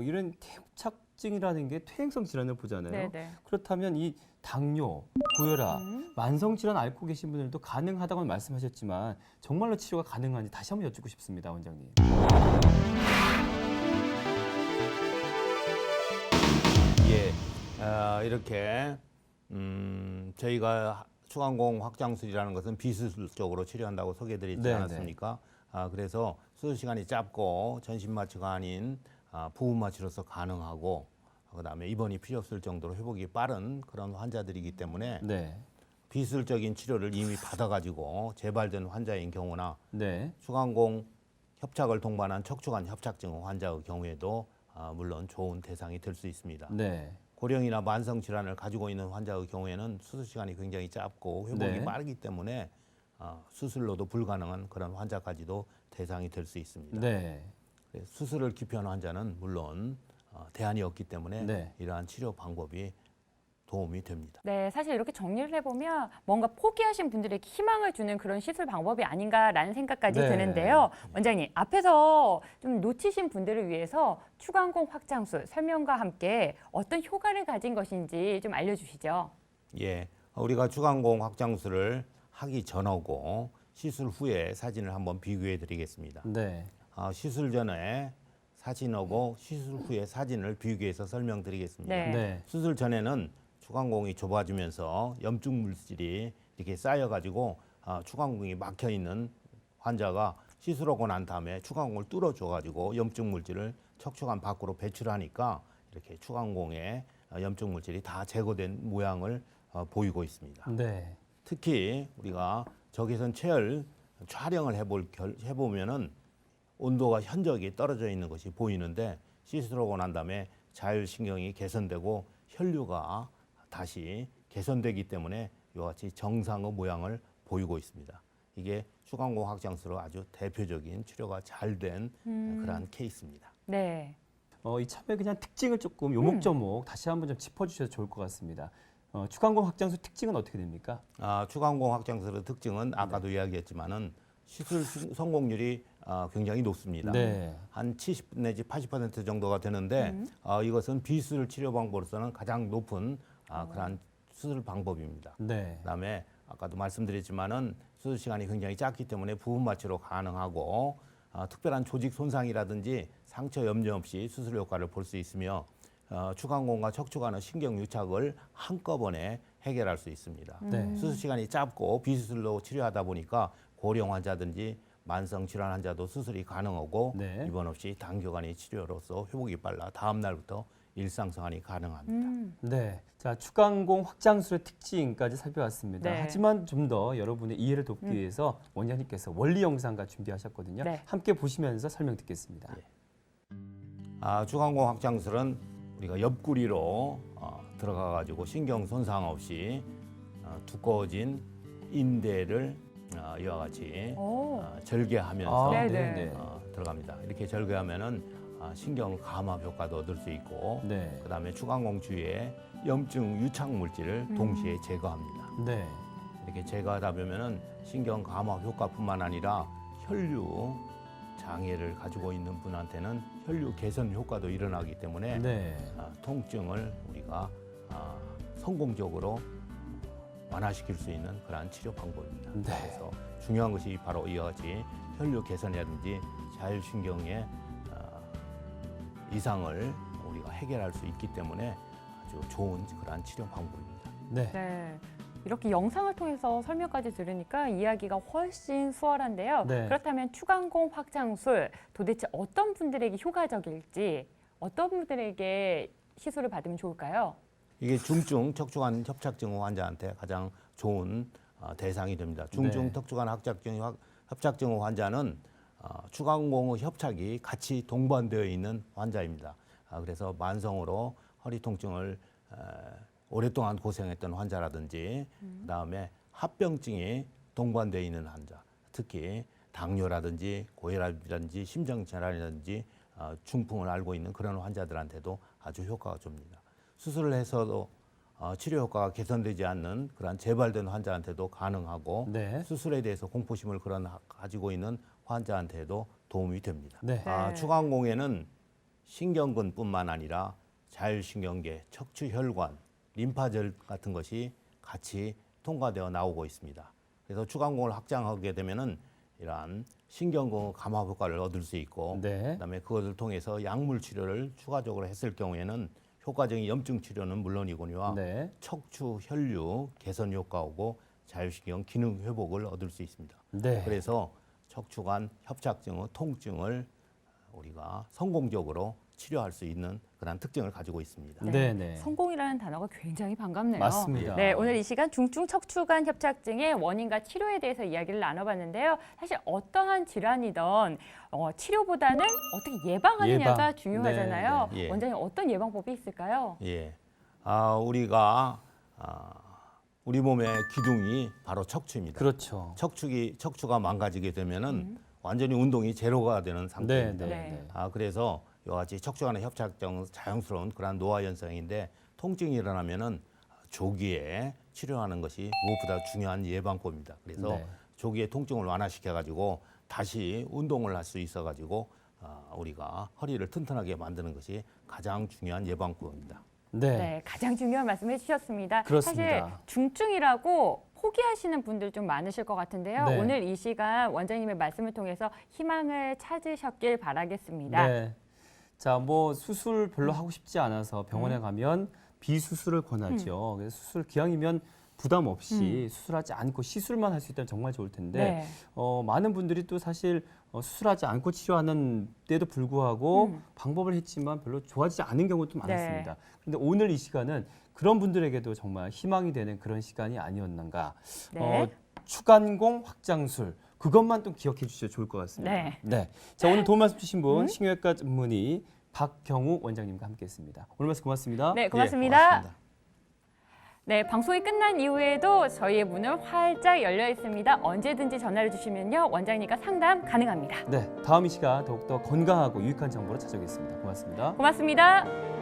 이런 협착증이라는 게 퇴행성 질환을 보잖아요. 네네. 그렇다면 이 당뇨, 고혈압, 만성 질환 앓고 계신 분들도 가능하다고 말씀하셨지만 정말로 치료가 가능한지 다시 한번 여쭙고 싶습니다, 원장님. 예, 이렇게 저희가 추간공 확장술이라는 것은 비수술적으로 치료한다고 소개드리지 네, 않았습니까? 그래서 수술 시간이 짧고 전신 마취가 아닌 부분 마취로서 가능하고 그다음에 입원이 필요 없을 정도로 회복이 빠른 그런 환자들이기 때문에 네. 비수술적인 치료를 이미 받아가지고 재발된 환자인 경우나 네. 추간공 협착을 동반한 척추관 협착증 환자의 경우에도 물론 좋은 대상이 될 수 있습니다. 네. 고령이나 만성 질환을 가지고 있는 환자의 경우에는 수술 시간이 굉장히 짧고 회복이 네. 빠르기 때문에 수술로도 불가능한 그런 환자까지도 대상이 될 수 있습니다. 네. 그래서 수술을 기피하는 환자는 물론 대안이 없기 때문에 네. 이러한 치료 방법이 도움이 됩니다. 네, 사실 이렇게 정리를 해보면 뭔가 포기하신 분들에게 희망을 주는 그런 시술 방법이 아닌가라는 생각까지 네. 드는데요. 원장님, 앞에서 좀 놓치신 분들을 위해서 추간공 확장술 설명과 함께 어떤 효과를 가진 것인지 좀 알려주시죠. 예, 우리가 추간공 확장술을 하기 전하고 시술 후에 사진을 한번 비교해 드리겠습니다. 네. 시술 전에 사진하고 시술 후에 사진을 비교해서 설명드리겠습니다. 네. 네. 수술 전에는 추간공이 좁아지면서 염증 물질이 이렇게 쌓여가지고 추간공이 막혀 있는 환자가 시술하고 난 다음에 추간공을 뚫어줘가지고 염증 물질을 척추관 밖으로 배출하니까 이렇게 추간공의 염증 물질이 다 제거된 모양을 보이고 있습니다. 네. 특히 우리가 적외선 체열 촬영을 해보면은 온도가 현저하게 떨어져 있는 것이 보이는데 시술하고 난 다음에 자율신경이 개선되고 혈류가 다시 개선되기 때문에 이와 같이 정상의 모양을 보이고 있습니다. 이게 추간공 확장술로 아주 대표적인 치료가 잘 된 그러한 케이스입니다. 네. 이 참여의 그냥 특징을 조금 요목조목 다시 한번 좀 짚어주셔도 좋을 것 같습니다. 추간공 확장술 특징은 어떻게 됩니까? 추간공 확장술의 특징은 아까도 이야기했지만은 시술 성공률이 굉장히 높습니다. 네. 한 70 내지 80% 정도가 되는데 이것은 비수술 치료 방법으로서는 가장 높은 그러한 수술 방법입니다. 네. 그다음에 아까도 말씀드렸지만은 수술 시간이 굉장히 짧기 때문에 부분 마취로 가능하고 특별한 조직 손상이라든지 상처 염려 없이 수술 효과를 볼 수 있으며 추간공과 척추관의 신경 유착을 한꺼번에 해결할 수 있습니다. 네. 수술 시간이 짧고 비수술로 치료하다 보니까 고령 환자든지 만성 질환 환자도 수술이 가능하고 네. 입원 없이 단기간의 치료로서 회복이 빨라 다음 날부터 일상생활이 가능합니다. 네. 자, 추간공 확장술의 특징까지 살펴봤습니다. 네. 하지만 좀 더 여러분의 이해를 돕기 위해서 원장님께서 원리 영상과 준비하셨거든요. 네. 함께 보시면서 설명 듣겠습니다. 추간공 확장술은 우리가 옆구리로 들어가 가지고 신경 손상 없이 두꺼워진 인대를 이와 같이 오. 절개하면서 네, 네. 들어갑니다. 이렇게 절개하면은 신경 감압 효과도 얻을 수 있고 네. 그다음에 추간공 주위에 염증 유착 물질을 동시에 제거합니다. 네. 이렇게 제거하다 보면은 신경 감압 효과뿐만 아니라 혈류 장애를 가지고 있는 분한테는 혈류 개선 효과도 일어나기 때문에 네. 통증을 우리가 성공적으로 완화시킬 수 있는 그러한 치료 방법입니다. 네. 그래서 중요한 것이 바로 이와 같이 혈류 개선이라든지 자율신경의 이상을 우리가 해결할 수 있기 때문에 아주 좋은 그러한 치료 방법입니다. 네. 네. 이렇게 영상을 통해서 설명까지 들으니까 이야기가 훨씬 수월한데요. 네. 그렇다면 추간공 확장술 도대체 어떤 분들에게 효과적일지 어떤 분들에게 시술을 받으면 좋을까요? 이게 중증 척추관 협착증 환자한테 가장 좋은 대상이 됩니다. 중증 네. 척추관 협착증 환자는 추간공의 협착이 같이 동반되어 있는 환자입니다. 그래서 만성으로 허리 통증을 오랫동안 고생했던 환자라든지 그다음에 합병증이 동반되어 있는 환자, 특히 당뇨라든지 고혈압이라든지 심장질환이라든지 중풍을 앓고 있는 그런 환자들한테도 아주 효과가 줍니다. 수술을 해서도 치료 효과가 개선되지 않는 그런 재발된 환자한테도 가능하고 네. 수술에 대해서 공포심을 가지고 있는 환자한테도 도움이 됩니다. 네. 네. 추간공에는 신경근뿐만 아니라 자율신경계, 척추혈관, 림파절 같은 것이 같이 통과되어 나오고 있습니다. 그래서 추간공을 확장하게 되면은 이러한 신경근 감화 효과를 얻을 수 있고, 네. 그다음에 그것을 통해서 약물 치료를 추가적으로 했을 경우에는 효과적인 염증 치료는 물론이거니와 네. 척추 혈류 개선 효과하고 자율신경 기능 회복을 얻을 수 있습니다. 네. 그래서 척추관 협착증의 통증을 우리가 성공적으로 치료할 수 있는 그런 특징을 가지고 있습니다. 네, 네. 성공이라는 단어가 굉장히 반갑네요. 맞습니다. 네, 오늘 이 시간 중증 척추관 협착증의 원인과 치료에 대해서 이야기를 나눠봤는데요. 사실 어떠한 질환이든 치료보다는 어떻게 예방하느냐가 예방. 중요하잖아요. 네, 네. 예. 원장님 어떤 예방법이 있을까요? 예, 우리가 우리 몸의 기둥이 바로 척추입니다. 그렇죠. 척추가 망가지게 되면은 완전히 운동이 제로가 되는 네, 상태입니다. 네, 네. 네. 그래서 이와 같이 척추관의 협착증 자연스러운 그러한 노화 현상인데 통증이 일어나면은 조기에 치료하는 것이 무엇보다 중요한 예방법입니다. 그래서 네. 조기에 통증을 완화시켜 가지고 다시 운동을 할 수 있어 가지고 우리가 허리를 튼튼하게 만드는 것이 가장 중요한 예방법입니다. 네. 네, 가장 중요한 말씀 해주셨습니다. 그렇습니다. 사실 중증이라고 포기하시는 분들 좀 많으실 것 같은데요. 네. 오늘 이 시간 원장님의 말씀을 통해서 희망을 찾으셨길 바라겠습니다. 네. 자, 뭐 수술 별로 하고 싶지 않아서 병원에 가면 비수술을 권하죠. 그래서 수술 기왕이면 부담 없이 수술하지 않고 시술만 할 수 있다면 정말 좋을 텐데 네. 많은 분들이 또 사실 수술하지 않고 치료하는 때도 불구하고 방법을 했지만 별로 좋아지지 않은 경우도 많았습니다. 그런데 오늘 이 시간은 그런 분들에게도 정말 희망이 되는 그런 시간이 아니었는가. 네. 추간공 확장술 그것만 좀 기억해 주셔도 좋을 것 같습니다. 네. 네. 자, 오늘 도움 말씀 주신 분 신경외과 전문의 박경우 원장님과 함께했습니다. 오늘 말씀 고맙습니다. 네, 예, 고맙습니다. 고맙습니다. 네, 방송이 끝난 이후에도 저희의 문은 활짝 열려 있습니다. 언제든지 전화를 주시면요, 원장님과 상담 가능합니다. 네, 다음 이 시간 더욱더 건강하고 유익한 정보로 찾아오겠습니다. 고맙습니다. 고맙습니다.